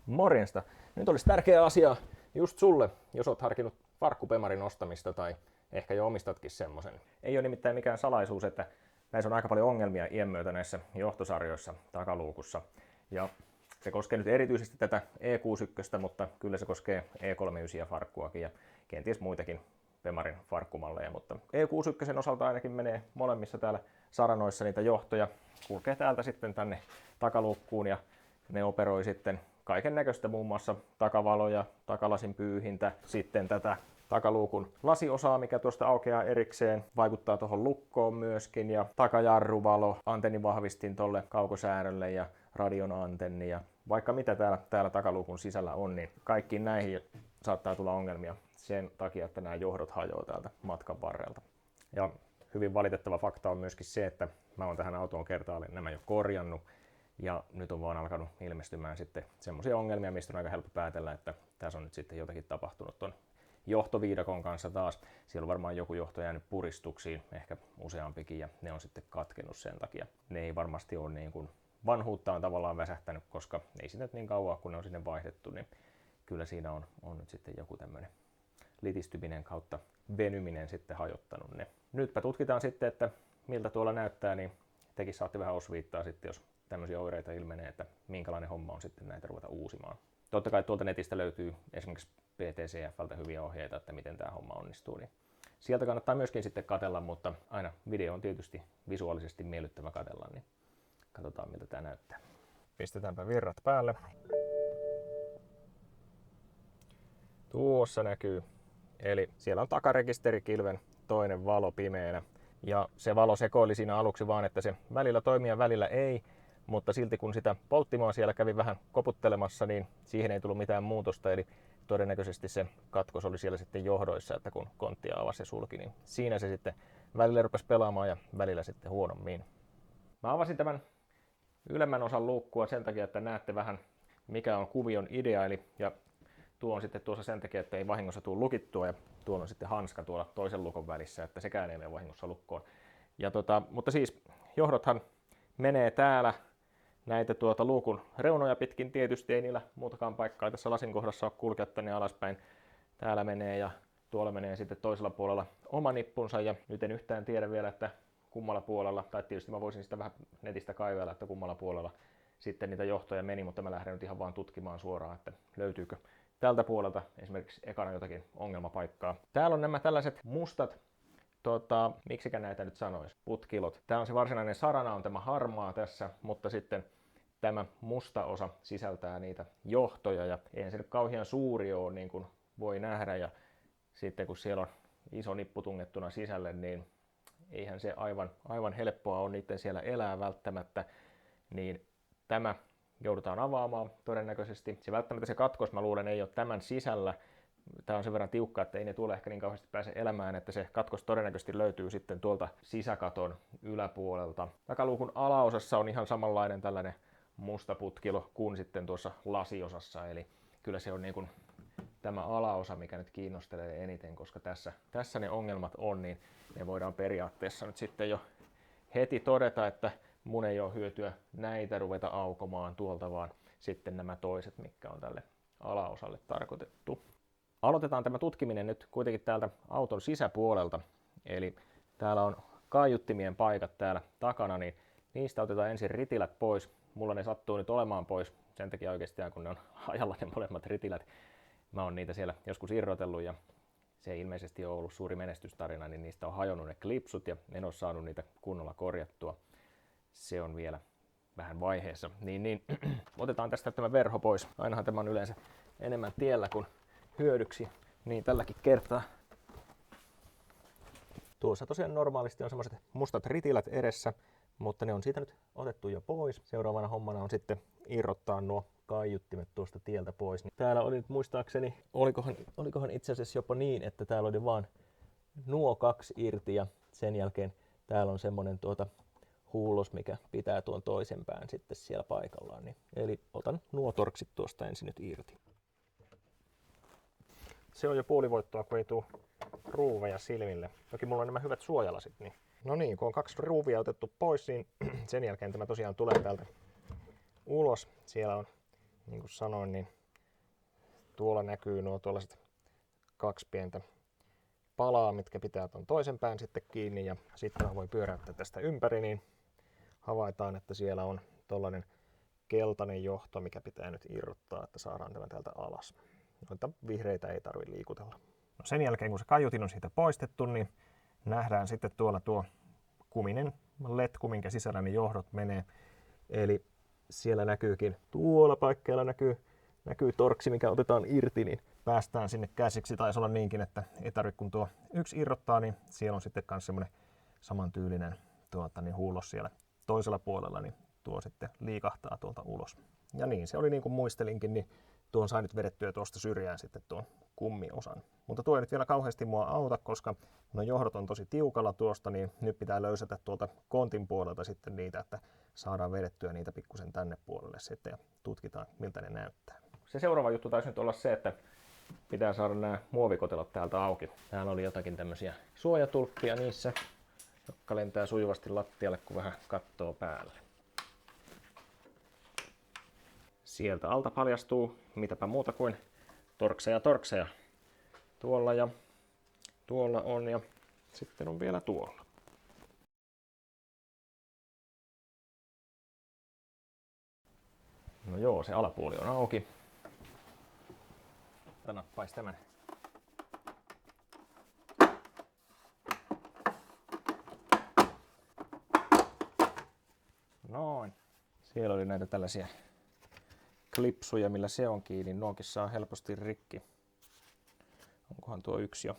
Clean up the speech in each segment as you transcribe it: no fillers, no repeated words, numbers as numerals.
Morjesta. Nyt olisi tärkeä asia just sulle, jos oot harkinnut farkkupemarin ostamista tai ehkä jo omistatkin semmoisen. Ei ole nimittäin mikään salaisuus, että näissä on aika paljon ongelmia iän myötä näissä johtosarjoissa takaluukussa. Ja se koskee nyt erityisesti tätä E61, mutta kyllä se koskee E39 farkkuakin ja kenties muitakin Pemarin farkkumalleja. Mutta E61 osalta ainakin menee molemmissa täällä saranoissa niitä johtoja. Kulkee täältä sitten tänne takaluukkuun ja ne operoi sitten kaiken näköistä, muun muassa takavaloja, takalasin pyyhintä, sitten tätä takaluukun lasiosaa, mikä tuosta aukeaa erikseen, vaikuttaa tuohon lukkoon myöskin, ja takajarruvalo, antennivahvistin tolle kaukosäädölle ja radion antenni ja vaikka mitä täällä takaluukun sisällä on, niin kaikkiin näihin saattaa tulla ongelmia sen takia, että nämä johdot hajoaa täältä matkan varrelta. Ja hyvin valitettava fakta on myöskin se, että mä oon tähän autoon kertaalleen nämä jo korjannut, ja nyt on vaan alkanut ilmestymään sitten semmoisia ongelmia, mistä on aika helppo päätellä, että tässä on nyt sitten jotakin tapahtunut ton johtoviidakon kanssa taas. Siellä on varmaan joku johto jäänyt puristuksiin, ehkä useampikin, ja ne on sitten katkennut sen takia. Ne ei varmasti ole niin kuin vanhuuttaan tavallaan väsähtänyt, koska ei sitä niin kauan kun ne on sinne vaihdettu, niin kyllä siinä on nyt sitten joku tämmöinen litistyminen kautta venyminen sitten hajottanut ne. Nytpä tutkitaan sitten, että miltä tuolla näyttää, niin tekin saatte vähän osviittaa sitten, jos tämmöisiä oireita ilmenee, että minkälainen homma on sitten näitä ruveta uusimaan. Totta kai tuolta netistä löytyy esimerkiksi PTCF:ltä hyviä ohjeita, että miten tämä homma onnistuu. Niin sieltä kannattaa myöskin sitten katsella, mutta aina video on tietysti visuaalisesti miellyttävä katsella, niin katsotaan miltä tämä näyttää. Pistetäänpä virrat päälle. Tuossa näkyy. Eli siellä on takarekisterikilven toinen valo pimeänä. Ja se valo sekoili siinä aluksi vaan, että se välillä toimii ja välillä ei. Mutta silti kun sitä polttimoa siellä kävi vähän koputtelemassa, niin siihen ei tullut mitään muutosta. Eli todennäköisesti se katkos oli siellä sitten johdoissa, että kun konttia avasi ja sulki, niin siinä se sitten välillä rupesi pelaamaan ja välillä sitten huonommin. Mä avasin tämän ylemmän osan luukkua sen takia, että näette vähän mikä on kuvion idea. Ja tuo on sitten tuossa sen takia, että ei vahingossa tule lukittua, ja tuolla on sitten hanska tuolla toisen lukon välissä, että sekään ei mene vahingossa lukkoon. Ja mutta siis johdothan menee täällä näitä luukun reunoja pitkin, tietysti ei niillä muutakaan paikkaa tässä lasin kohdassa ole kulkea tänne alaspäin. Täällä menee ja tuolla menee sitten toisella puolella oma nippunsa, ja nyt en yhtään tiedä vielä, että kummalla puolella, tai tietysti mä voisin sitä vähän netistä kaivella, että kummalla puolella sitten niitä johtoja meni, mutta mä lähden nyt ihan vaan tutkimaan suoraan, että löytyykö tältä puolelta esimerkiksi ekana jotakin ongelmapaikkaa. Täällä on nämä tällaiset mustat, miksikä näitä nyt sanoisi, putkilot. Tää on se varsinainen sarana, on tämä harmaa tässä, mutta sitten tämä musta osa sisältää niitä johtoja, ja eihän se nyt kauhean suuri ole, niin kuin voi nähdä, ja sitten kun siellä on iso nippu tungettuna sisälle, niin eihän se aivan helppoa ole niiden siellä elää välttämättä, niin tämä joudutaan avaamaan todennäköisesti. Se välttämättä se katkos, mä luulen, ei ole tämän sisällä. Tämä on sen verran tiukka, että ei ne tuolla ehkä niin kauheasti pääse elämään, että se katkos todennäköisesti löytyy sitten tuolta sisäkaton yläpuolelta. Takaluukun alaosassa on ihan samanlainen tällainen musta putkilo kuin sitten tuossa lasiosassa, eli kyllä se on niin kuin tämä alaosa, mikä nyt kiinnostelee eniten, koska tässä ne ongelmat on, niin me voidaan periaatteessa nyt sitten jo heti todeta, että mun ei ole hyötyä näitä ruveta aukomaan tuolta, vaan sitten nämä toiset, mitkä on tälle alaosalle tarkoitettu. Aloitetaan tämä tutkiminen nyt kuitenkin täältä auton sisäpuolelta. Eli täällä on kaiuttimien paikat täällä takana, niin niistä otetaan ensin ritilät pois. Mulla ne sattuu nyt olemaan pois sen takia oikeastaan, kun ne on hajalla ne molemmat ritilät. Mä oon niitä siellä joskus irrotellut, ja se ei ilmeisesti ole ollut suuri menestystarina, niin niistä on hajonnut ne klipsut ja en ole saanut niitä kunnolla korjattua. Se on vielä vähän vaiheessa. Niin. Otetaan tästä tämä verho pois. Ainahan tämä on yleensä enemmän tiellä kuin hyödyksi, niin tälläkin kertaa. Tuossa tosiaan normaalisti on semmoiset mustat ritilät edessä, mutta ne on siitä nyt otettu jo pois. Seuraavana hommana on sitten irrottaa nuo kaiuttimet tuosta tieltä pois. Täällä oli nyt muistaakseni, olikohan itse asiassa jopa niin, että täällä oli vaan nuo kaksi irti, ja sen jälkeen täällä on semmoinen huulos, mikä pitää tuon toisen pään sitten siellä paikallaan. Eli otan nuo torksit tuosta ensin nyt irti. Se on jo puolivoittoa, kun ei tule ruuveja silmille. Toki mulla on nämä hyvät suojalasit. Niin. No niin, kun on kaksi ruuvia otettu pois, niin sen jälkeen tämä tosiaan tulee täältä ulos. Siellä on niin kuin sanoin, niin tuolla näkyy nuo tuollaiset 2 pientä palaa, mitkä pitää tuon toisen pään sitten kiinni, ja sitten voi pyöräyttää tästä ympäri, niin havaitaan, että siellä on tollainen keltainen johto, mikä pitää nyt irrottaa, että saadaan tämä täältä alas. Noita vihreitä ei tarvitse liikutella. No sen jälkeen, kun se kaiutin on siitä poistettu, niin nähdään sitten tuolla tuo kuminen letku, minkä sisällä ne johdot menee. Eli siellä näkyykin, tuolla paikkeilla näkyy torksi, mikä otetaan irti, niin päästään sinne käsiksi. Taisi olla niinkin, että ei tarvitse kun tuo yksi irrottaa, niin siellä on sitten myös semmoinen samantyylinen huulos siellä toisella puolella, niin tuo sitten liikahtaa tuolta ulos. Ja niin, se oli niin kuin muistelinkin, niin tuon sai nyt vedettyä tuosta syrjään sitten tuon kummiosan. Mutta tuo ei nyt vielä kauheasti mua auta, koska no johdot on tosi tiukalla tuosta, niin nyt pitää löysätä tuolta kontin puolelta sitten niitä, että saadaan vedettyä niitä pikkusen tänne puolelle sitten ja tutkitaan, miltä ne näyttää. Se seuraava juttu taisi nyt olla se, että pitää saada nämä muovikotelot täältä auki. Täällä oli jotakin tämmöisiä suojatulppia niissä, jotka lentää sujuvasti lattialle, kun vähän kattoo päälle. Sieltä alta paljastuu mitäpä muuta kuin torkseja. Tuolla ja tuolla on ja sitten on vielä tuolla. No joo, se alapuoli on auki. Nappaisi tämän. Noin. Siellä oli näitä tällaisia klipsuja, millä se on kiinni. Nuokin saa helposti rikki. Onkohan tuo yksi jo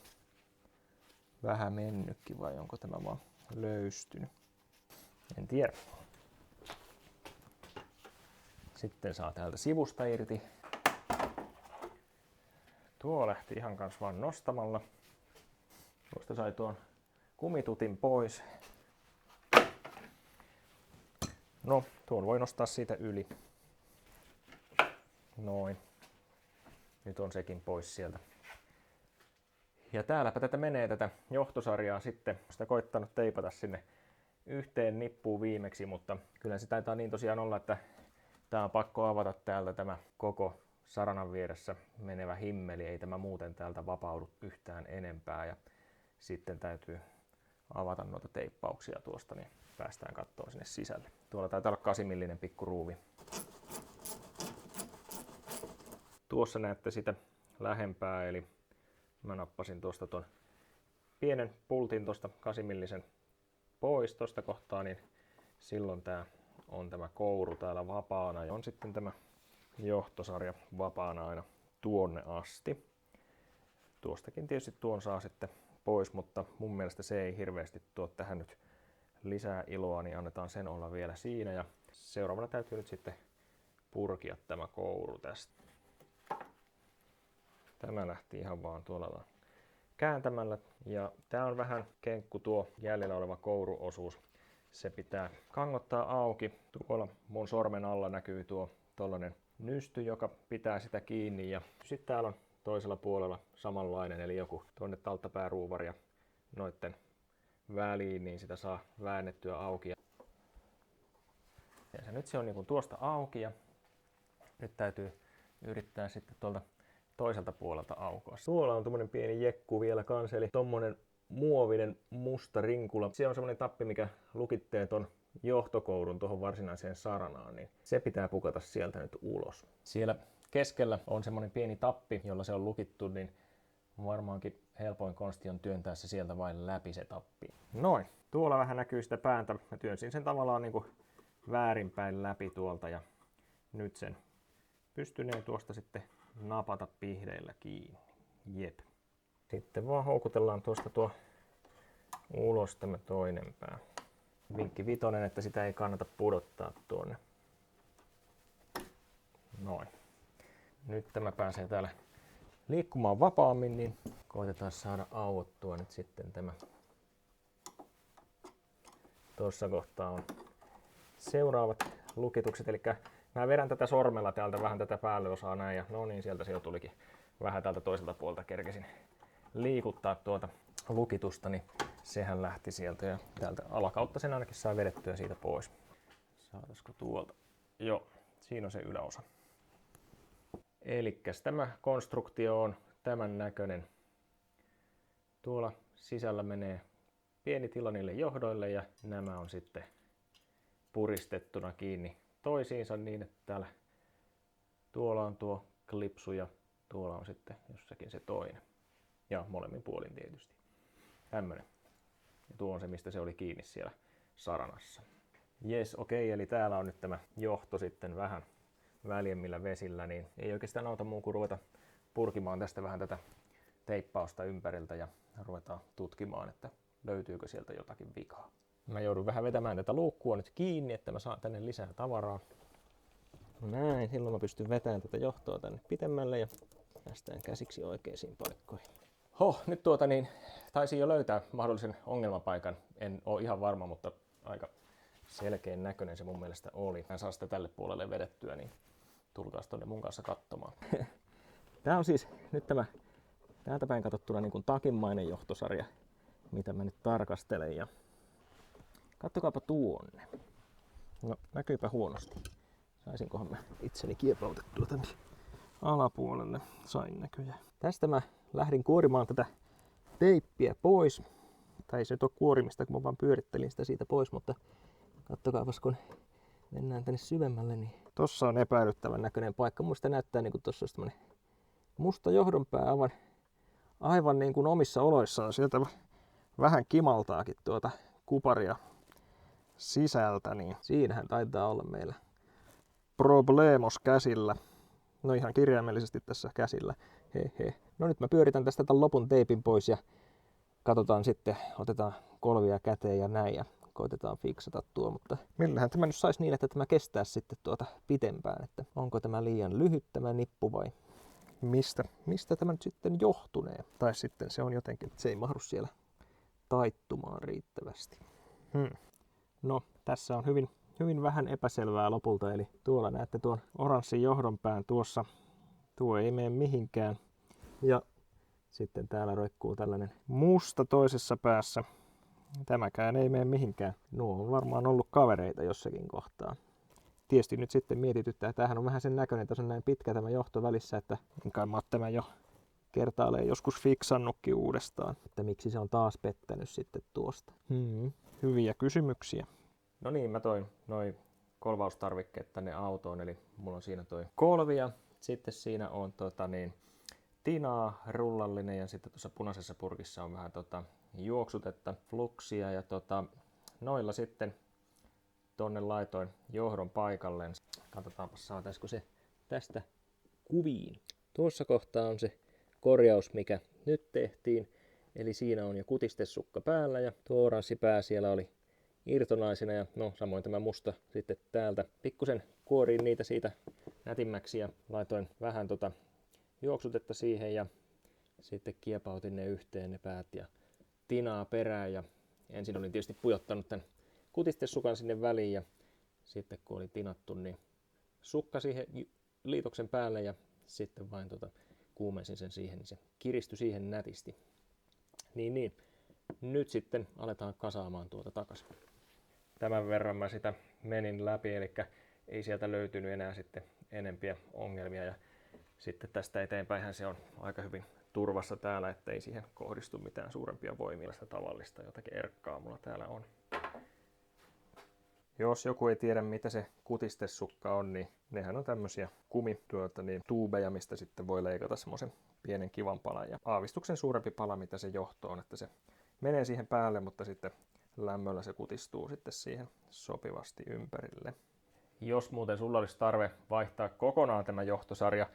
vähän mennytkin vai onko tämä vaan löystynyt? En tiedä. Sitten saa täältä sivusta irti. Tuo lähti ihan kans vaan nostamalla. Tuosta sai tuon kumitutin pois. No, tuon voi nostaa siitä yli. Noin. Nyt on sekin pois sieltä. Ja täälläpä tätä menee tätä johtosarjaa sitten. Sitä koittanut teipata sinne yhteen nippuun viimeksi, mutta kyllä se taitaa niin tosiaan olla, että tää on pakko avata täältä tämä koko saranan vieressä menevä himmeli. Ei tämä muuten täältä vapaudu yhtään enempää. Ja sitten täytyy avata noita teippauksia tuosta, niin päästään katsomaan sinne sisälle. Tuolla taitaa olla 8 millinen pikku ruuvi. Tuossa näette sitä lähempää, eli mä nappasin tuosta ton pienen pultin tuosta 8 millisen pois tuosta kohtaa, niin silloin tää on tämä kouru täällä vapaana ja on sitten tämä johtosarja vapaana aina tuonne asti. Tuostakin tietysti tuon saa sitten pois, mutta mun mielestä se ei hirveästi tuo tähän nyt lisää iloa, niin annetaan sen olla vielä siinä. Ja seuraavana täytyy nyt sitten purkia tämä kouru tästä. Tämä lähti ihan vaan tuolla kääntämällä. Ja tää on vähän kenkku tuo jäljellä oleva kouruosuus. Se pitää kangottaa auki. Tuolla mun sormen alla näkyy tuo tollanen nysty, joka pitää sitä kiinni. Ja sitten täällä on toisella puolella samanlainen, eli joku tuonne talttapääruuvari ja noitten väliin, niin sitä saa väännettyä auki. Ja nyt se on niin tuosta auki ja nyt täytyy yrittää sitten tuolta toiselta puolelta aukoa. Tuolla on tommonen pieni jekku vielä kans, eli tommonen muovinen musta rinkula. Se on semmonen tappi, mikä lukittee ton johtokourun tuohon varsinaiseen saranaan, niin se pitää pukata sieltä nyt ulos. Siellä keskellä on semmonen pieni tappi, jolla se on lukittu, niin varmaankin helpoin konsti on työntää se sieltä vain läpi se tappi. Noin, tuolla vähän näkyy sitä pääntä. Mä työnsin sen tavallaan niinku väärinpäin läpi tuolta ja nyt sen pystyneen tuosta sitten napata pihdeillä kiinni. Jep. Sitten vaan houkutellaan tuosta tuo ulos tämä toinen pää. Vinkki vitonen, että sitä ei kannata pudottaa tuonne. Noin. Nyt tämä pääsee täällä liikkumaan vapaammin, niin koitetaan saada auottua nyt sitten tämä. Tuossa kohtaa on seuraavat lukitukset, eli mä vedän tätä sormella täältä vähän tätä päälleosaa näin ja no niin, sieltä se jo tulikin vähän täältä toiselta puolta kerkesin liikuttaa tuota lukitusta, niin sehän lähti sieltä ja täältä alakautta sen ainakin saa vedettyä siitä pois. Saataisiko tuolta? Joo, siinä on se yläosa. Elikkäs tämä konstruktio on tämän näköinen. Tuolla sisällä menee pieni tila niille johdoille ja nämä on sitten puristettuna kiinni toisiinsa niin, että täällä tuolla on tuo klipsu ja tuolla on sitten jossakin se toinen. Ja molemmin puolin tietysti. Tämmönen. Ja tuo on se, mistä se oli kiinni siellä saranassa. Jes, okei, eli täällä on nyt tämä johto sitten vähän väljemmillä vesillä, niin ei oikeastaan auta muu kuin ruveta purkimaan tästä vähän tätä teippausta ympäriltä ja ruvetaan tutkimaan, että löytyykö sieltä jotakin vikaa. Mä joudun vähän vetämään tätä luukkua nyt kiinni, että mä saan tänne lisää tavaraa. Näin, silloin mä pystyn vetämään tätä johtoa tänne pitemmälle ja päästään käsiksi oikeisiin paikkoihin. Nyt taisin jo löytää mahdollisen ongelmapaikan. En ole ihan varma, mutta aika selkeän näköinen se mun mielestä oli. Mä saan sitä tälle puolelle vedettyä, niin tulkaas tonne mun kanssa katsomaan. Tää on siis nyt tämä täältä päin katsottuna niin kuin takinmainen johtosarja, mitä mä nyt tarkastelen. Ja kattokaapa tuonne. No, näkyypä huonosti. Saisinkohan mä itseni kiepautettua tänne alapuolelle? Sain näköjään. Tästä mä lähdin kuorimaan tätä teippiä pois. Tai ei se nyt ole kuorimista, kun mä vaan pyörittelin sitä siitä pois, mutta kattokaapas kun mennään tänne syvemmälle, niin tossa on epäilyttävän näköinen paikka. Musta näyttää niin kuin tossa olisi tämmönen musta johdonpää aivan niin kuin omissa oloissaan. Sieltä vähän kimaltaakin tuota kuparia sisältä, niin siinähän taitaa olla meillä problemos käsillä. No ihan kirjaimellisesti tässä käsillä. Hehe. No nyt mä pyöritän tästä tämän lopun teipin pois ja katsotaan sitten, otetaan kolvia käteen ja näin ja koitetaan fiksata tuo, mutta millähän tämä nyt saisi niin, että tämä kestää sitten pitempään, että onko tämä liian lyhyt tämä nippu vai mistä tämä nyt sitten johtunee? Tai sitten se on jotenkin, että se ei mahdu siellä taittumaan riittävästi. No, tässä on hyvin vähän epäselvää lopulta, eli tuolla näette tuon oranssin johdonpään tuossa. Tuo ei mene mihinkään. Ja sitten täällä roikkuu tällainen musta toisessa päässä. Tämäkään ei mene mihinkään. Nuo on varmaan ollut kavereita jossakin kohtaa. Tietysti nyt sitten mietityttää, että tämähän on vähän sen näköinen, että on näin pitkä tämä johto välissä, että enkä mä tämän jo kertaalleen joskus fiksannutkin uudestaan. Että miksi se on taas pettänyt sitten tuosta. Hyviä kysymyksiä. No niin, mä toin noin kolvaustarvikkeet tänne autoon, eli mulla on siinä toi kolvi ja sitten siinä on tinaa, rullallinen ja sitten tuossa punaisessa purkissa on vähän juoksutetta, fluksia ja noilla sitten tonne laitoin johdon paikalleen. Katsotaanpa saataisiko se tästä kuviin. Tuossa kohtaa on se korjaus, mikä nyt tehtiin. Eli siinä on jo kutistesukka päällä ja tuo oranssi pää siellä oli irtonaisena ja no samoin tämä musta sitten täältä. Pikkusen kuoriin niitä siitä nätimmäksi ja laitoin vähän juoksutetta siihen ja sitten kiepautin ne yhteen ne päät ja tinaa perään ja ensin olin tietysti pujottanut tämän kutistesukan sinne väliin ja sitten kun oli tinattu niin sukka siihen liitoksen päälle ja sitten vain kuumensin sen siihen, niin se kiristyi siihen nätisti. Niin. Nyt sitten aletaan kasaamaan tuota takaisin. Tämän verran mä sitä menin läpi, eli ei sieltä löytynyt enää sitten enempiä ongelmia ja sitten tästä eteenpäinhän se on aika hyvin turvassa täällä, ettei siihen kohdistu mitään suurempia voimia. Sitä tavallista jotakin erkkaa mulla täällä on. Jos joku ei tiedä mitä se kutistesukka on, niin nehän on tämmöisiä tuubeja, mistä sitten voi leikata semmoisen pienen kivan palan ja aavistuksen suurempi pala mitä se johto on, että se menee siihen päälle, mutta sitten lämmöllä se kutistuu sitten siihen sopivasti ympärille. Jos muuten sulla olisi tarve vaihtaa kokonaan tämä johtosarja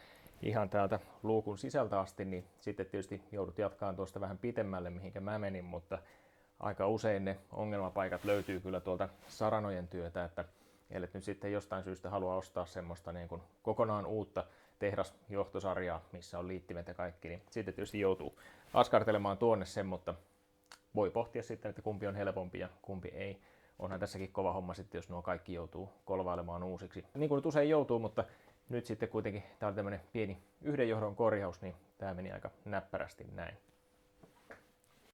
ihan täältä luukun sisältä asti, niin sitten tietysti joudut jatkaan tuosta vähän pitemmälle, mihinkä mä menin, mutta aika usein ne ongelmapaikat löytyy kyllä tuolta saranojen työtä, että ellet nyt sitten jostain syystä halua ostaa semmoista niin kuin kokonaan uutta tehdasjohtosarjaa, missä on liittimet ja kaikki, niin sitten tietysti joutuu askartelemaan tuonne sen, mutta voi pohtia sitten, että kumpi on helpompi ja kumpi ei. Onhan tässäkin kova homma sitten, jos nuo kaikki joutuu kolvailemaan uusiksi. Niin kuin nyt usein joutuu, mutta nyt sitten kuitenkin tämä oli tämmöinen pieni yhden johdon korjaus, niin tämä meni aika näppärästi näin.